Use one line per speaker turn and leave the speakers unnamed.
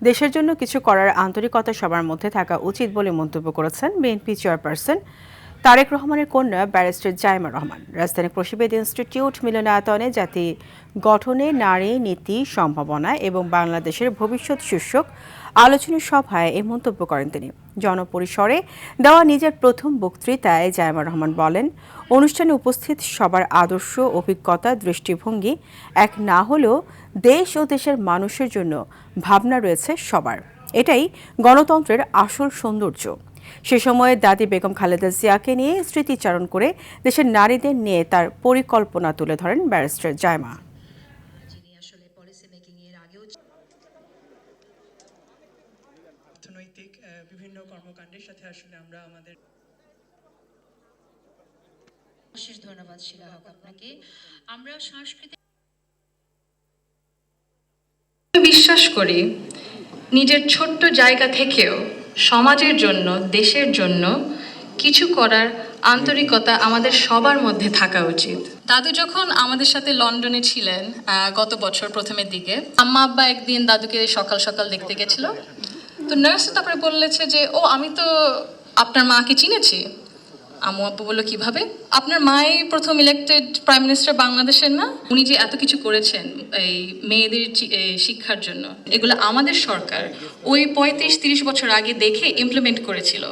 দেশের জন্য কিছু করার আন্তরিকতা সবার মধ্যে থাকা উচিত বলে মন্তব্য করেছেন বিএনপি চেয়ারপারসন তারেক রহমানের কন্যা ব্যারিস্টার জাইমা রহমান। রাজধানী প্রশিবেদ ইনস্টিটিউট মিলনায়তনে জাতি গঠনে নারী নীতি সম্ভাবনা এবং বাংলাদেশের ভবিষ্যৎ শীর্ষক আলোচনা সভায় এ মন্তব্য করেন তিনি। জনপরিসরে দেওয়া নিজের প্রথম বক্তৃতায় জাইমা রহমান বলেন, অনুষ্ঠানে উপস্থিত সবার আদর্শ, অভিজ্ঞতা, দৃষ্টিভঙ্গি এক না হলেও দেশ ও দেশের মানুষের জন্য ভাবনা রয়েছে সবার। এটাই গণতন্ত্রের আসল সৌন্দর্য। সে সময়ে দাদি বেগম খালেদা জিয়াকে নিয়ে স্মৃতিচারণ করে দেশের নারীদের নিয়ে তার পরিকল্পনা তুলে ধরেন ব্যারিস্টার জাইমা।
অর্থনৈতিক বিভিন্ন কর্মকাণ্ডের সাথে আসলে আমরা আমাদের
অশেষ ধন্যবাদ শিলা হক আপনাকে। আমরা সাংস্কৃতিক
বিশ্বাস করি নিজের ছোট্ট জায়গা থেকেও সমাজের জন্য, দেশের জন্য কিছু করার আন্তরিকতা আমাদের সবার মধ্যে থাকা উচিত। দাদু যখন আমাদের সাথে লন্ডনে ছিলেন গত বছর প্রথমের দিকে, আম্মা আব্বা একদিন দাদুকে সকাল সকাল দেখতে গেছিল। তো নার্স তারপরে বললেছে যে ও আমি তো আপনার মাকে চিনেছি। আম্মু আব্বু বললো কিভাবে? আপনার মাই প্রথম ইলেক্টেড প্রাইম মিনিস্টার বাংলাদেশের না? উনি যে এত কিছু করেছেন এই মেয়েদের শিক্ষার জন্য, এগুলো আমাদের সরকার ওই ৩৫-৩০ বছর আগে দেখে ইমপ্লিমেন্ট করেছিল।